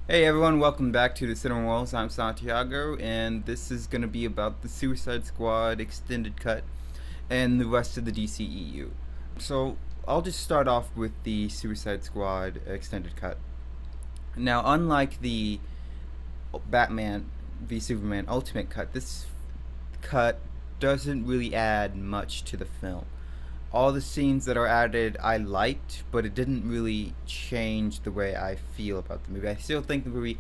Hey everyone, welcome back to the Cinema Walls. I'm Santiago, and this is going to be about the Suicide Squad extended cut and the rest of the DCEU. So, I'll just start off with the Suicide Squad extended cut. Now, unlike the Batman v Superman Ultimate cut, this cut doesn't really add much to the film. All the scenes that are added I liked, but it didn't really change the way I feel about the movie. I still think the movie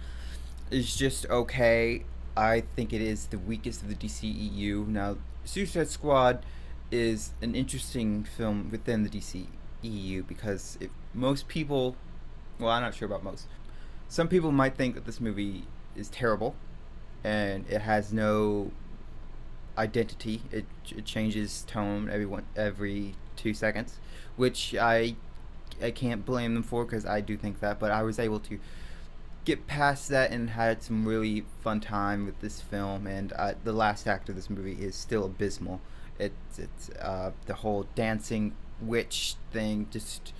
is just okay. I think it is the weakest of the DCEU. Now, Suicide Squad is an interesting film within the DCEU because most people, well, I'm not sure about most. Some people might think that this movie is terrible and it has no identity. It changes tone every 2 seconds, which I can't blame them for because I do think that. But I was able to get past that and had some really fun time with this film. And the last act of this movie is still abysmal. It's the whole dancing witch thing. Just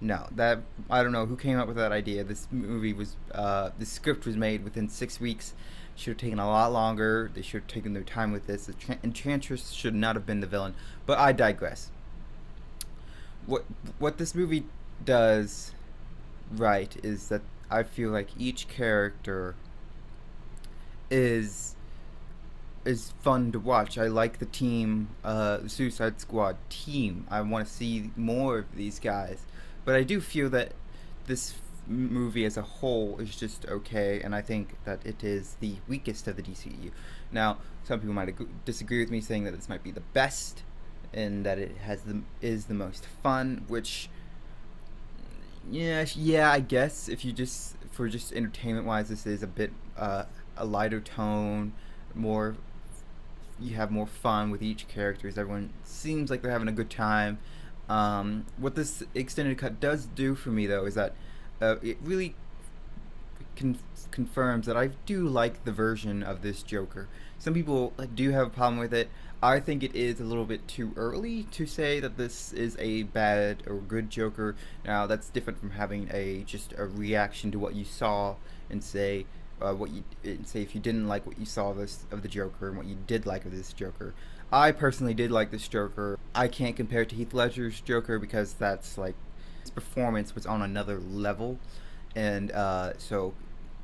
no. That I don't know who came up with that idea. This movie was the script was made within 6 weeks. Should have taken a lot longer. They should have taken their time with this. The Enchantress should not have been the villain. But I digress. What this movie does right is that I feel like each character is is fun to watch. I like the team, the Suicide Squad team. I want to see more of these guys, but I do feel that this movie as a whole is just okay, and I think that it is the weakest of the DCU. Now, some people might disagree with me, saying that this might be the best, and that it is the most fun. Which, yeah, I guess if you just for just entertainment wise, this is a bit a lighter tone, more you have more fun with each character. Everyone seems like they're having a good time. What this extended cut does do for me, though, is that it really confirms that I do like the version of this Joker. Some people do have a problem with it. I think it is a little bit too early to say that this is a bad or good Joker. Now, that's different from having just a reaction to what you saw and say say if you didn't like what you saw of the Joker and what you did like of this Joker. I personally did like this Joker. I can't compare it to Heath Ledger's Joker because that's like his performance was on another level, and so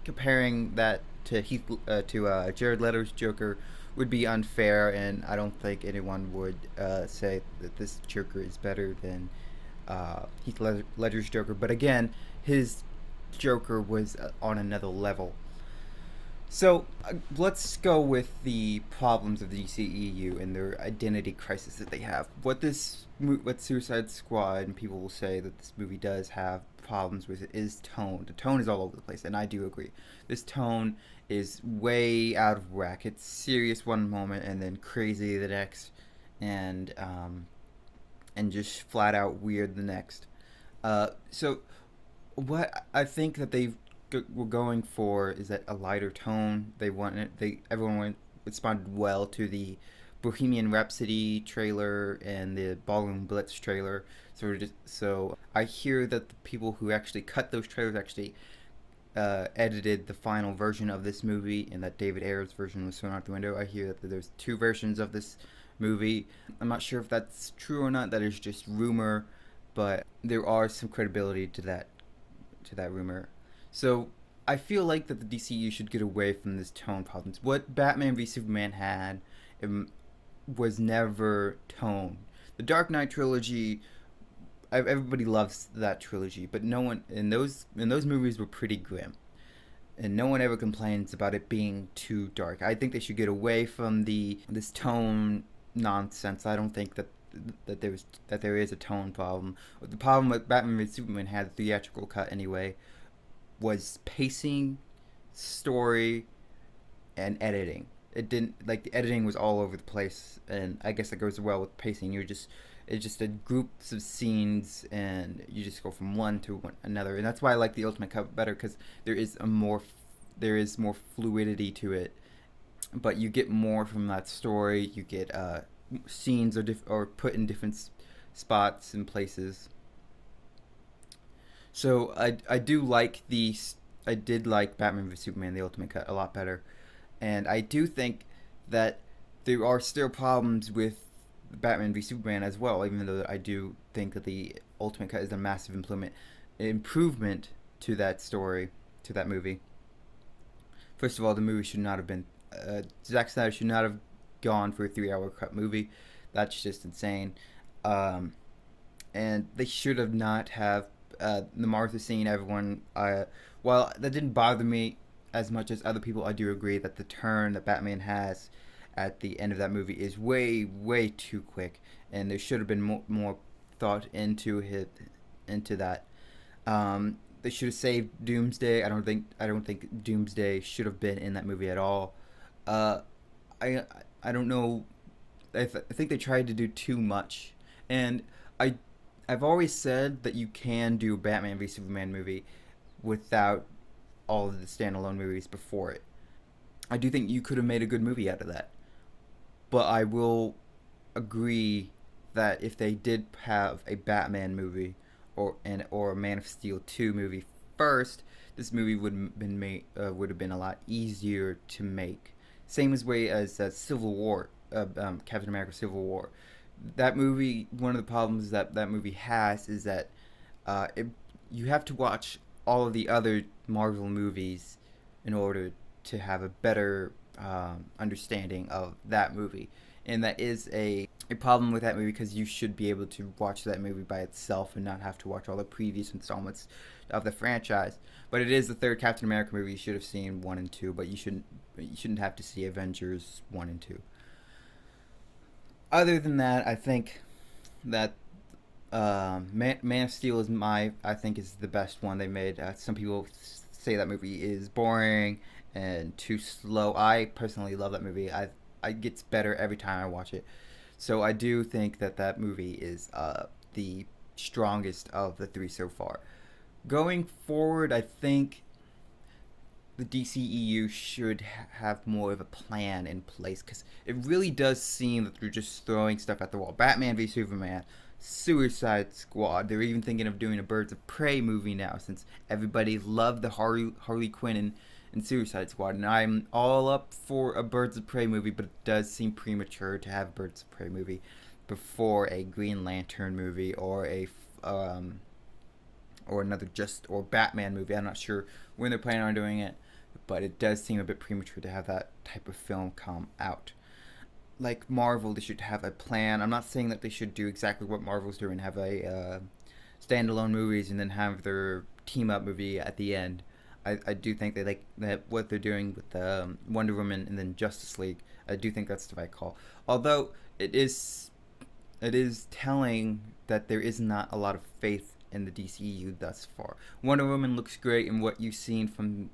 comparing that to Jared Leto's Joker would be unfair, and I don't think anyone would say that this Joker is better than Heath Ledger's Joker. But again, his Joker was on another level. So let's go with the problems of the DCEU and their identity crisis that they have. What Suicide Squad and people will say that this movie does have problems with it is tone. The tone is all over the place, and I do agree. This tone is way out of whack. It's serious one moment and then crazy the next, and just flat out weird the next. So what I think that they were going for is that a lighter tone. Everyone responded well to the Bohemian Rhapsody trailer and the Ballroom Blitz trailer. So I hear that the people who actually cut those trailers actually edited the final version of this movie, and that David Ayer's version was thrown out the window. I hear that there's two versions of this movie. I'm not sure if that's true or not. That is just rumor, but there are some credibility to that rumor. So I feel like that the DCU should get away from this tone problems. What Batman v Superman had was never tone. The Dark Knight trilogy, everybody loves that trilogy, but no one in those movies were pretty grim, and no one ever complains about it being too dark. I think they should get away from this tone nonsense. I don't think that there is a tone problem. The problem with Batman v Superman had the theatrical cut anyway was pacing, story, and editing. It didn't like the editing was all over the place, and I guess it goes well with pacing. It's just a groups of scenes, and you just go from one to another, and that's why I like the Ultimate Cut better because there is more fluidity to it, but you get more from that story. You get scenes or put in different spots and places. So I do like I did like Batman v Superman: The Ultimate Cut a lot better, and I do think that there are still problems with Batman v Superman as well. Even though I do think that the Ultimate Cut is a massive improvement to that story, to that movie. First of all, the movie should not have been. Zack Snyder should not have gone for a 3 hour cut movie. That's just insane. Um, and they should have not have the Martha scene. Everyone, well, that didn't bother me as much as other people. I do agree that the turn that Batman has at the end of that movie is way too quick, and there should have been more thought into that. They should have saved Doomsday. I don't think Doomsday should have been in that movie at all. Uh, I I don't know. I think they tried to do too much, and I I've always said that you can do a Batman v Superman movie without all of the standalone movies before it. I do think you could have made a good movie out of that, but I will agree that if they did have a Batman movie or a Man of Steel 2 movie first, this movie would have been a lot easier to make. Same as way as Civil War, Captain America: Civil War. That movie, one of the problems that that movie has is that it, you have to watch all of the other Marvel movies in order to have a better understanding of that movie. And that is a problem with that movie because you should be able to watch that movie by itself and not have to watch all the previous installments of the franchise. But it is the third Captain America movie. You should have seen 1 and 2, but you shouldn't have to see Avengers 1 and 2. Other than that, I think that Man of Steel is I think is the best one they made. Some people say that movie is boring and too slow. I personally love that movie. I gets better every time I watch it. So I do think that that movie is the strongest of the three so far. Going forward, I think the DCEU should have more of a plan in place because it really does seem that they're just throwing stuff at the wall. Batman v Superman, Suicide Squad. They're even thinking of doing a Birds of Prey movie now since everybody loved the Harley Quinn and Suicide Squad. And I'm all up for a Birds of Prey movie, but it does seem premature to have a Birds of Prey movie before a Green Lantern movie um, or another or Batman movie. I'm not sure when they're planning on doing it, but it does seem a bit premature to have that type of film come out. Like Marvel, they should have a plan. I'm not saying that they should do exactly what Marvel's doing, have a standalone movies and then have their team up movie at the end. I do think they like that what they're doing with Wonder Woman and then Justice League. I do think that's the right call. Although it is telling that there is not a lot of faith in the DCU thus far. Wonder Woman looks great, and what you've seen from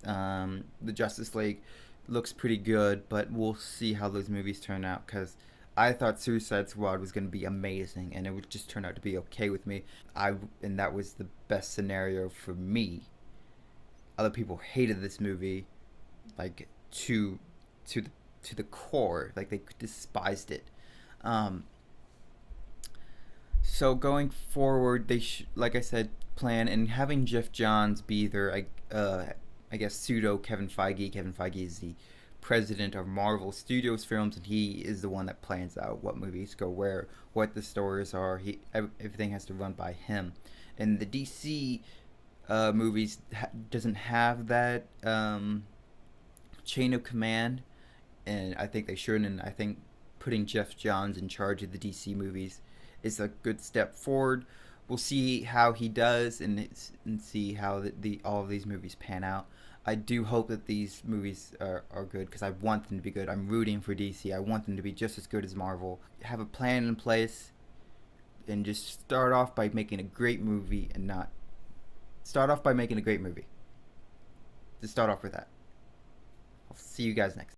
the Justice League looks pretty good, but we'll see how those movies turn out because I thought Suicide Squad was going to be amazing, and it would just turn out to be okay with me. And that was the best scenario for me. Other people hated this movie, like to the to the core, like they despised it. Um, so going forward, like I said, plan and having Jeff Johns be their, I guess, pseudo Kevin Feige. Kevin Feige is the president of Marvel Studios Films, and he is the one that plans out what movies go where, what the stories are. Everything has to run by him, and the DC movies doesn't have that chain of command, and I think they should. And I think putting Jeff Johns in charge of the DC movies is a good step forward. We'll see how he does and see how all of these movies pan out. I do hope that these movies are good because I want them to be good. I'm rooting for DC. I want them to be just as good as Marvel. Have a plan in place and just start off by making a great movie and not start off by making a great movie. Just start off with that. I'll see you guys next.